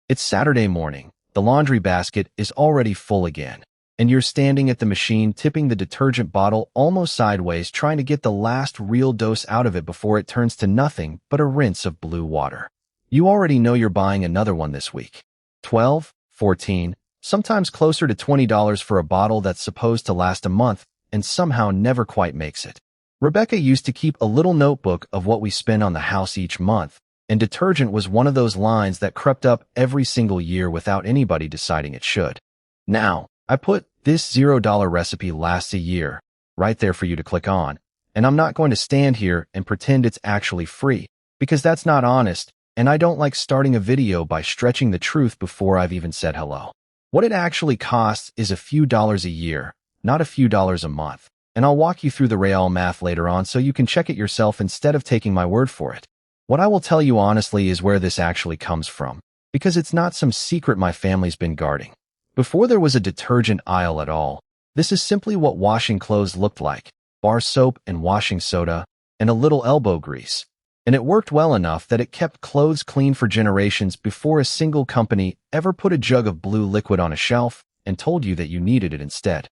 It's Saturday morning. The laundry basket is already full again, and you're standing at the machine tipping the detergent bottle almost sideways trying to get the last real dose out of it before it turns to nothing but a rinse of blue water. You already know you're buying another one this week. 12, 14, sometimes closer to $20 for a bottle that's supposed to last a month and somehow never quite makes it. Rebecca used to keep a little notebook of what we spend on the house each month, and detergent was one of those lines that crept up every single year without anybody deciding it should. Now, I put this $0 recipe lasts a year right there for you to click on, and I'm not going to stand here and pretend it's actually free, because that's not honest, and I don't like starting a video by stretching the truth before I've even said hello. What it actually costs is a few dollars a year, not a few dollars a month, and I'll walk you through the real math later on so you can check it yourself instead of taking my word for it. What I will tell you honestly is where this actually comes from, because it's not some secret my family's been guarding. Before there was a detergent aisle at all, this is simply what washing clothes looked like: bar soap and washing soda, and a little elbow grease. And it worked well enough that it kept clothes clean for generations before a single company ever put a jug of blue liquid on a shelf and told you that you needed it instead.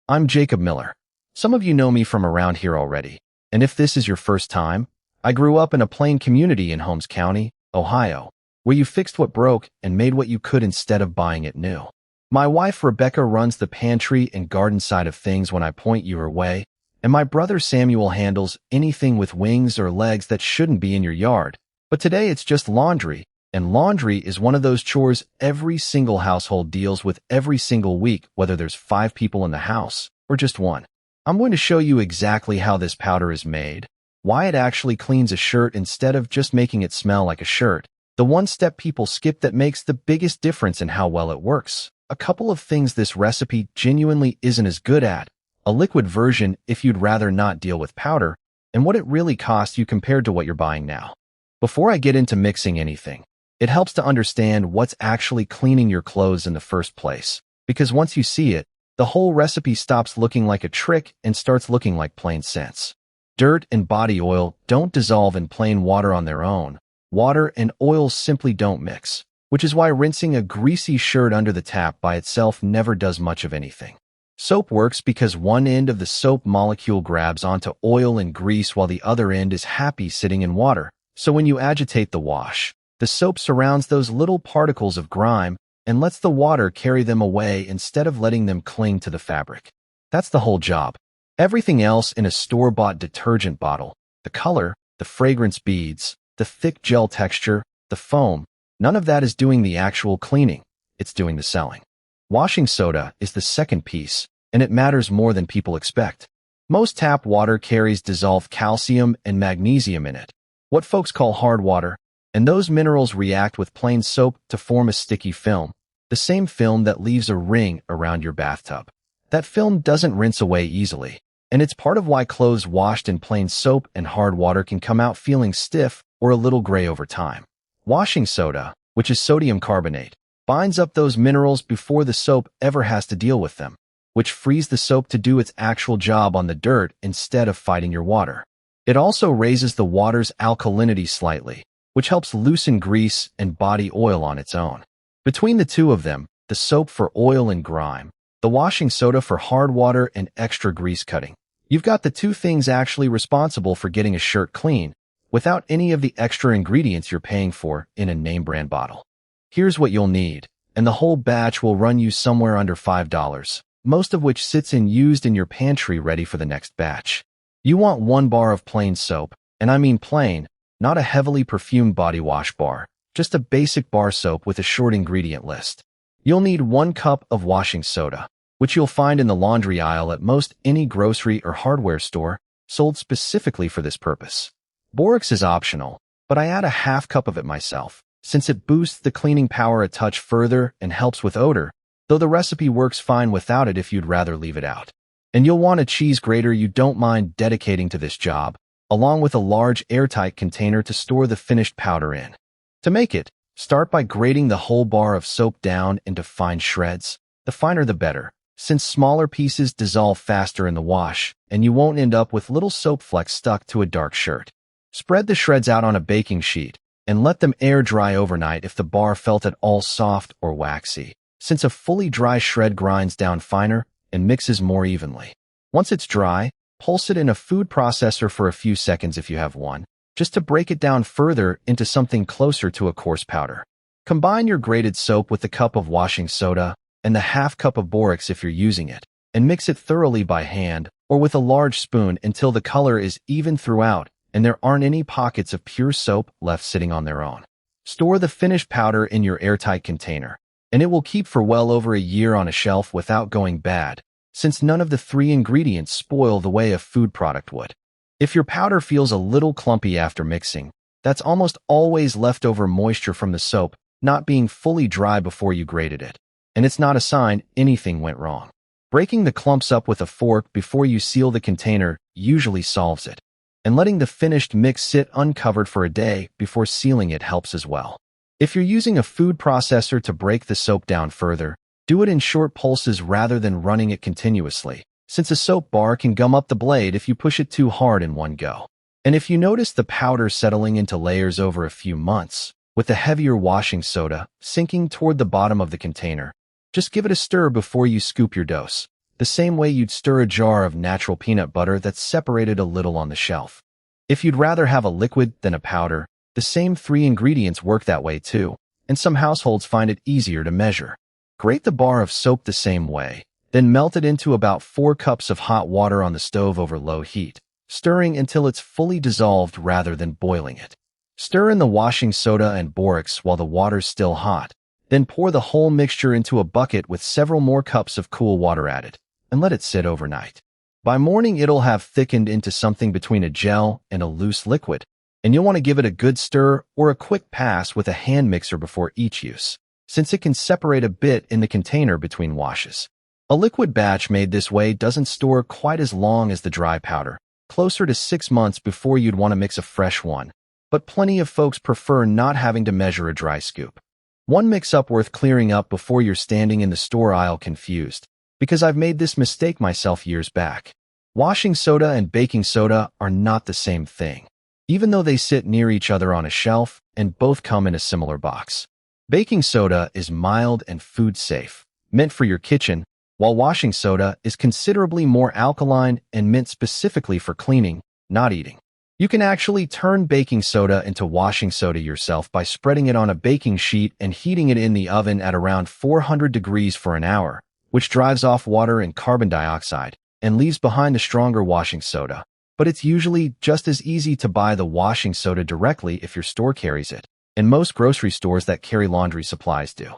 I'm Jacob Miller. Some of you know me from around here already, and if this is your first time, I grew up in a plain community in Holmes County, Ohio, where you fixed what broke and made what you could instead of buying it new. My wife Rebecca runs the pantry and garden side of things when I point you her way, and my brother Samuel handles anything with wings or legs that shouldn't be in your yard. But today it's just laundry, and laundry is one of those chores every single household deals with every single week, whether there's 5 people in the house or just one. I'm going to show you exactly how this powder is made, why it actually cleans a shirt instead of just making it smell like a shirt, the one step people skip that makes the biggest difference in how well it works, a couple of things this recipe genuinely isn't as good at, a liquid version if you'd rather not deal with powder, and what it really costs you compared to what you're buying now. Before I get into mixing anything, it helps to understand what's actually cleaning your clothes in the first place, because once you see it, the whole recipe stops looking like a trick and starts looking like plain sense. Dirt and body oil don't dissolve in plain water on their own. Water and oils simply don't mix, which is why rinsing a greasy shirt under the tap by itself never does much of anything. Soap works because one end of the soap molecule grabs onto oil and grease while the other end is happy sitting in water. So when you agitate the wash, the soap surrounds those little particles of grime and lets the water carry them away instead of letting them cling to the fabric. That's the whole job. Everything else in a store-bought detergent bottle, the color, the fragrance beads, the thick gel texture, the foam, none of that is doing the actual cleaning. It's doing the selling. Washing soda is the second piece, and it matters more than people expect. Most tap water carries dissolved calcium and magnesium in it, what folks call hard water, and those minerals react with plain soap to form a sticky film, the same film that leaves a ring around your bathtub. That film doesn't rinse away easily, and it's part of why clothes washed in plain soap and hard water can come out feeling stiff or a little gray over time. Washing soda, which is sodium carbonate, binds up those minerals before the soap ever has to deal with them, which frees the soap to do its actual job on the dirt instead of fighting your water. It also raises the water's alkalinity slightly, which helps loosen grease and body oil on its own. Between the two of them, the soap for oil and grime, the washing soda for hard water and extra grease cutting, you've got the two things actually responsible for getting a shirt clean, without any of the extra ingredients you're paying for in a name brand bottle. Here's what you'll need, and the whole batch will run you somewhere under $5, most of which sits used in your pantry ready for the next batch. You want 1 bar of plain soap, and I mean plain, not a heavily perfumed body wash bar, just a basic bar soap with a short ingredient list. You'll need 1 cup of washing soda, which you'll find in the laundry aisle at most any grocery or hardware store, sold specifically for this purpose. Borax is optional, but I add a half cup of it myself, since it boosts the cleaning power a touch further and helps with odor, though the recipe works fine without it if you'd rather leave it out. And you'll want a cheese grater you don't mind dedicating to this job, along with a large airtight container to store the finished powder in. To make it, start by grating the whole bar of soap down into fine shreds. The finer the better, since smaller pieces dissolve faster in the wash, and you won't end up with little soap flecks stuck to a dark shirt. Spread the shreds out on a baking sheet, and let them air dry overnight if the bar felt at all soft or waxy, since a fully dry shred grinds down finer and mixes more evenly. Once it's dry, pulse it in a food processor for a few seconds if you have one, just to break it down further into something closer to a coarse powder. Combine your grated soap with the cup of washing soda and the half cup of borax if you're using it, and mix it thoroughly by hand or with a large spoon until the color is even throughout and there aren't any pockets of pure soap left sitting on their own. Store the finished powder in your airtight container, and it will keep for well over a year on a shelf without going bad, since none of the 3 ingredients spoil the way a food product would. If your powder feels a little clumpy after mixing, that's almost always leftover moisture from the soap not being fully dry before you grated it, and it's not a sign anything went wrong. Breaking the clumps up with a fork before you seal the container usually solves it, and letting the finished mix sit uncovered for a day before sealing it helps as well. If you're using a food processor to break the soap down further, do it in short pulses rather than running it continuously, since a soap bar can gum up the blade if you push it too hard in one go. And if you notice the powder settling into layers over a few months, with the heavier washing soda sinking toward the bottom of the container, just give it a stir before you scoop your dose, the same way you'd stir a jar of natural peanut butter that's separated a little on the shelf. If you'd rather have a liquid than a powder, the same 3 ingredients work that way too, and some households find it easier to measure. Grate the bar of soap the same way, then melt it into about 4 cups of hot water on the stove over low heat, stirring until it's fully dissolved rather than boiling it. Stir in the washing soda and borax while the water's still hot, then pour the whole mixture into a bucket with several more cups of cool water added, and let it sit overnight. By morning, it'll have thickened into something between a gel and a loose liquid, and you'll want to give it a good stir or a quick pass with a hand mixer before each use, since it can separate a bit in the container between washes. A liquid batch made this way doesn't store quite as long as the dry powder, closer to 6 months before you'd want to mix a fresh one, but plenty of folks prefer not having to measure a dry scoop. One mix-up worth clearing up before you're standing in the store aisle confused, because I've made this mistake myself years back. Washing soda and baking soda are not the same thing, even though they sit near each other on a shelf and both come in a similar box. Baking soda is mild and food safe, meant for your kitchen, while washing soda is considerably more alkaline and meant specifically for cleaning, not eating. You can actually turn baking soda into washing soda yourself by spreading it on a baking sheet and heating it in the oven at around 400 degrees for an hour, which drives off water and carbon dioxide and leaves behind a stronger washing soda. But it's usually just as easy to buy the washing soda directly if your store carries it, and most grocery stores that carry laundry supplies do.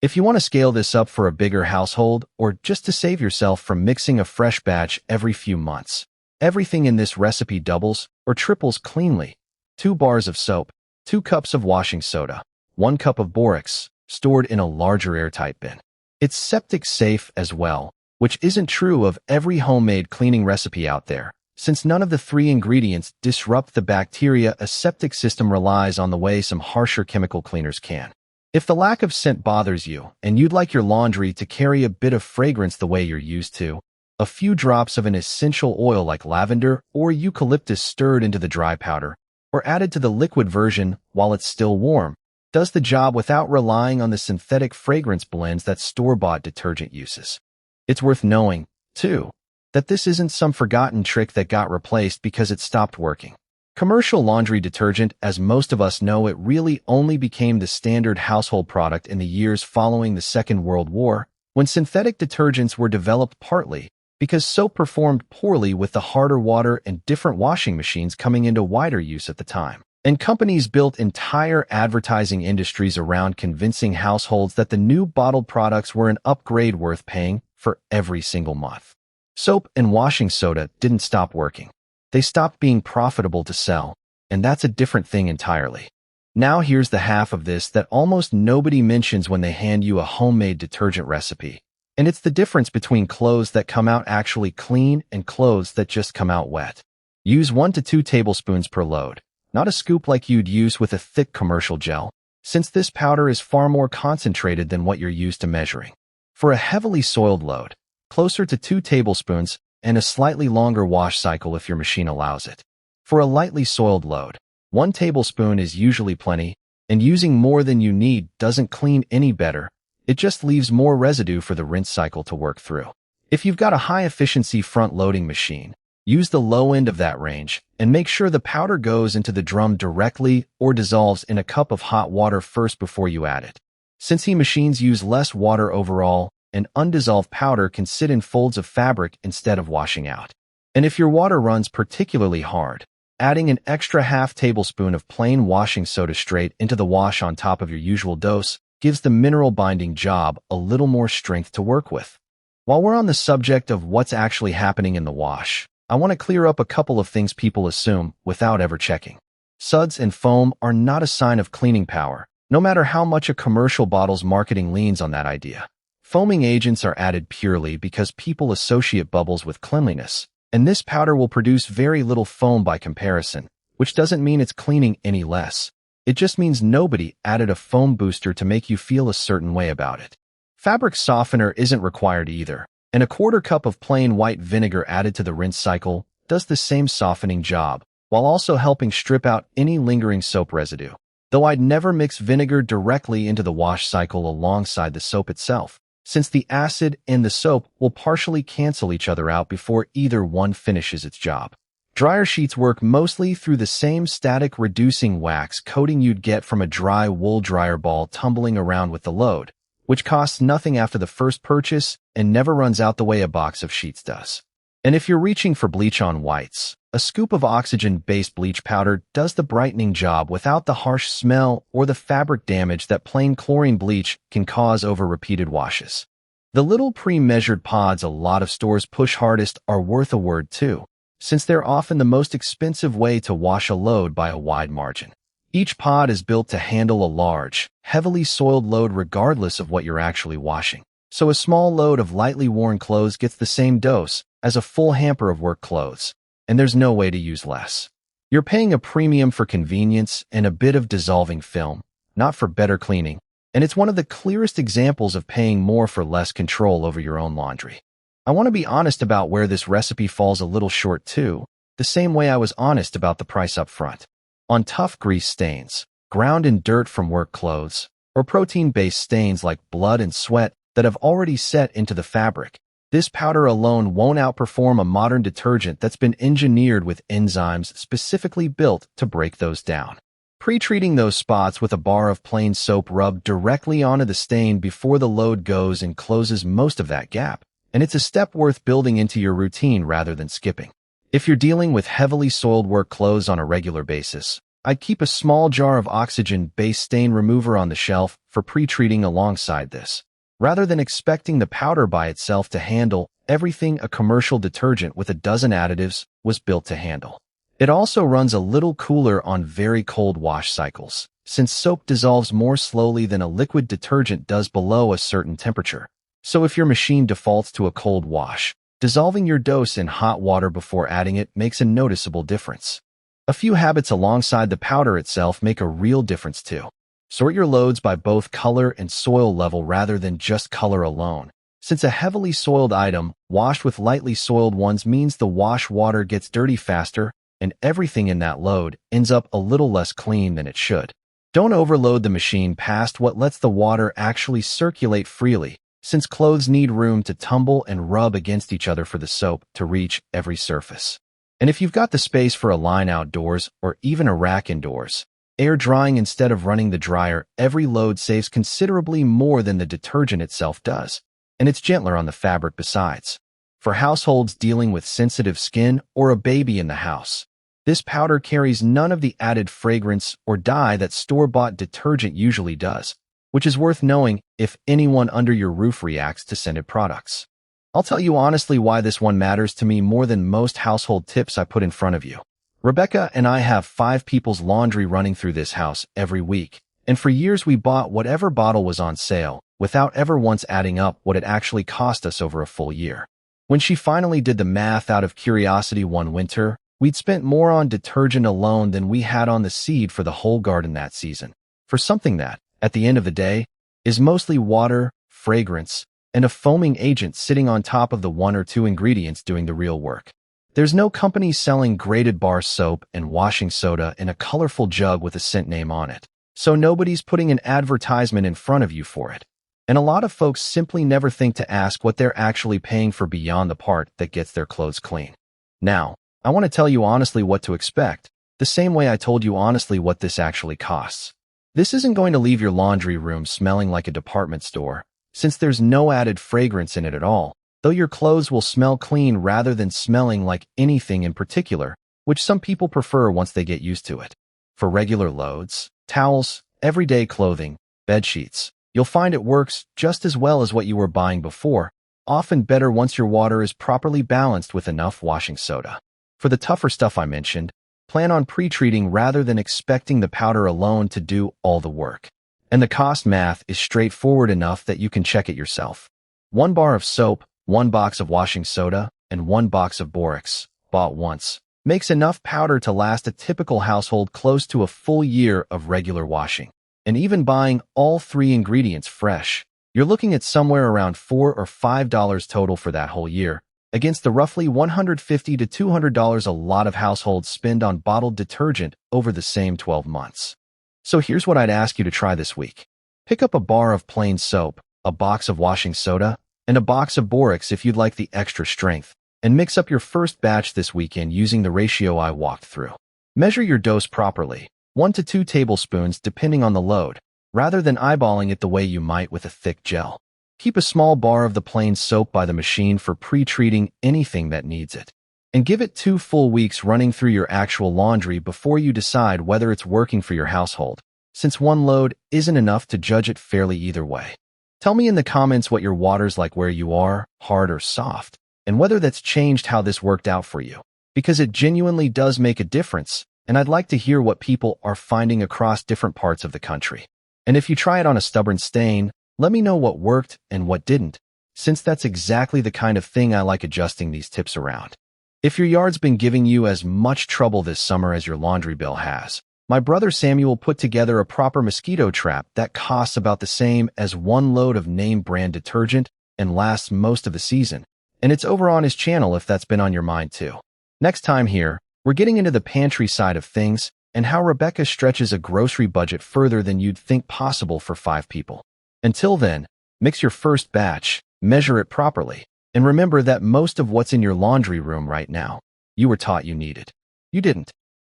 If you want to scale this up for a bigger household or just to save yourself from mixing a fresh batch every few months, everything in this recipe doubles or triples cleanly. 2 bars of soap, 2 cups of washing soda, 1 cup of borax, stored in a larger airtight bin. It's septic safe as well, which isn't true of every homemade cleaning recipe out there, since none of the 3 ingredients disrupt the bacteria a septic system relies on the way some harsher chemical cleaners can. If the lack of scent bothers you and you'd like your laundry to carry a bit of fragrance the way you're used to, a few drops of an essential oil like lavender or eucalyptus stirred into the dry powder, or added to the liquid version while it's still warm, does the job without relying on the synthetic fragrance blends that store-bought detergent uses. It's worth knowing, too, that this isn't some forgotten trick that got replaced because it stopped working. Commercial laundry detergent, as most of us know it, really only became the standard household product in the years following the Second World War, when synthetic detergents were developed partly because soap performed poorly with the harder water and different washing machines coming into wider use at the time. And companies built entire advertising industries around convincing households that the new bottled products were an upgrade worth paying for every single month. Soap and washing soda didn't stop working. They stopped being profitable to sell, and that's a different thing entirely. Now here's the half of this that almost nobody mentions when they hand you a homemade detergent recipe. And it's the difference between clothes that come out actually clean and clothes that just come out wet. Use 1 to 2 tablespoons per load, not a scoop like you'd use with a thick commercial gel, since this powder is far more concentrated than what you're used to measuring. For a heavily soiled load, closer to 2 tablespoons and a slightly longer wash cycle if your machine allows it. For a lightly soiled load, 1 tablespoon is usually plenty, and using more than you need doesn't clean any better. It just leaves more residue for the rinse cycle to work through. If you've got a high-efficiency front-loading machine, use the low end of that range and make sure the powder goes into the drum directly or dissolves in a cup of hot water first before you add it. Since machines use less water overall, an undissolved powder can sit in folds of fabric instead of washing out. And if your water runs particularly hard, adding an extra half tablespoon of plain washing soda straight into the wash on top of your usual dose gives the mineral binding job a little more strength to work with. While we're on the subject of what's actually happening in the wash, I want to clear up a couple of things people assume without ever checking. Suds and foam are not a sign of cleaning power, no matter how much a commercial bottle's marketing leans on that idea. Foaming agents are added purely because people associate bubbles with cleanliness, and this powder will produce very little foam by comparison, which doesn't mean it's cleaning any less. It just means nobody added a foam booster to make you feel a certain way about it. Fabric softener isn't required either, and a 1/4 cup of plain white vinegar added to the rinse cycle does the same softening job, while also helping strip out any lingering soap residue. Though I'd never mix vinegar directly into the wash cycle alongside the soap itself, since the acid and the soap will partially cancel each other out before either one finishes its job. Dryer sheets work mostly through the same static reducing wax coating you'd get from a dry wool dryer ball tumbling around with the load, which costs nothing after the first purchase and never runs out the way a box of sheets does. And if you're reaching for bleach on whites, a scoop of oxygen-based bleach powder does the brightening job without the harsh smell or the fabric damage that plain chlorine bleach can cause over repeated washes. The little pre-measured pods a lot of stores push hardest are worth a word too, since they're often the most expensive way to wash a load by a wide margin. Each pod is built to handle a large, heavily soiled load regardless of what you're actually washing. So a small load of lightly worn clothes gets the same dose as a full hamper of work clothes, and there's no way to use less. You're paying a premium for convenience and a bit of dissolving film, not for better cleaning, and it's one of the clearest examples of paying more for less control over your own laundry. I want to be honest about where this recipe falls a little short too, the same way I was honest about the price up front. On tough grease stains, ground in dirt from work clothes, or protein-based stains like blood and sweat that have already set into the fabric, this powder alone won't outperform a modern detergent that's been engineered with enzymes specifically built to break those down. Pre-treating those spots with a bar of plain soap rubbed directly onto the stain before the load goes and closes most of that gap, and it's a step worth building into your routine rather than skipping. If you're dealing with heavily soiled work clothes on a regular basis, I'd keep a small jar of oxygen-based stain remover on the shelf for pre-treating alongside this, rather than expecting the powder by itself to handle everything a commercial detergent with a dozen additives was built to handle. It also runs a little cooler on very cold wash cycles, since soap dissolves more slowly than a liquid detergent does below a certain temperature. So if your machine defaults to a cold wash, dissolving your dose in hot water before adding it makes a noticeable difference. A few habits alongside the powder itself make a real difference too. Sort your loads by both color and soil level rather than just color alone. Since a heavily soiled item washed with lightly soiled ones means the wash water gets dirty faster and everything in that load ends up a little less clean than it should. Don't overload the machine past what lets the water actually circulate freely, since clothes need room to tumble and rub against each other for the soap to reach every surface. And if you've got the space for a line outdoors or even a rack indoors, air drying instead of running the dryer every load saves considerably more than the detergent itself does, and it's gentler on the fabric besides. For households dealing with sensitive skin or a baby in the house, this powder carries none of the added fragrance or dye that store-bought detergent usually does, which is worth knowing if anyone under your roof reacts to scented products. I'll tell you honestly why this one matters to me more than most household tips I put in front of you. Rebecca and I have 5 people's laundry running through this house every week, and for years we bought whatever bottle was on sale without ever once adding up what it actually cost us over a full year. When she finally did the math out of curiosity one winter, we'd spent more on detergent alone than we had on the seed for the whole garden that season, for something that, at the end of the day, is mostly water, fragrance, and a foaming agent sitting on top of the 1 or 2 ingredients doing the real work. There's no company selling graded bar soap and washing soda in a colorful jug with a scent name on it, so nobody's putting an advertisement in front of you for it. And a lot of folks simply never think to ask what they're actually paying for beyond the part that gets their clothes clean. Now, I want to tell you honestly what to expect, the same way I told you honestly what this actually costs. This isn't going to leave your laundry room smelling like a department store, since there's no added fragrance in it at all, though your clothes will smell clean rather than smelling like anything in particular, which some people prefer once they get used to it. For regular loads, towels, everyday clothing, bed sheets, you'll find it works just as well as what you were buying before, often better once your water is properly balanced with enough washing soda. For the tougher stuff I mentioned, plan on pre-treating rather than expecting the powder alone to do all the work. And the cost math is straightforward enough that you can check it yourself. 1 bar of soap, 1 box of washing soda, and 1 box of borax, bought once, makes enough powder to last a typical household close to a full year of regular washing. And even buying all 3 ingredients fresh, you're looking at somewhere around $4 or $5 total for that whole year, against the roughly $150 to $200 a lot of households spend on bottled detergent over the same 12 months. So here's what I'd ask you to try this week. Pick up a bar of plain soap, a box of washing soda, and a box of borax if you'd like the extra strength, and mix up your first batch this weekend using the ratio I walked through. Measure your dose properly, 1 to 2 tablespoons depending on the load, rather than eyeballing it the way you might with a thick gel. Keep a small bar of the plain soap by the machine for pre-treating anything that needs it. And give it 2 full weeks running through your actual laundry before you decide whether it's working for your household, since one load isn't enough to judge it fairly either way. Tell me in the comments what your water's like where you are, hard or soft, and whether that's changed how this worked out for you, because it genuinely does make a difference, and I'd like to hear what people are finding across different parts of the country. And if you try it on a stubborn stain, let me know what worked and what didn't, since that's exactly the kind of thing I like adjusting these tips around. If your yard's been giving you as much trouble this summer as your laundry bill has, my brother Samuel put together a proper mosquito trap that costs about the same as 1 load of name brand detergent and lasts most of the season, and it's over on his channel if that's been on your mind too. Next time here, we're getting into the pantry side of things and how Rebecca stretches a grocery budget further than you'd think possible for 5 people. Until then, mix your first batch, measure it properly, and remember that most of what's in your laundry room right now, you were taught you needed. You didn't.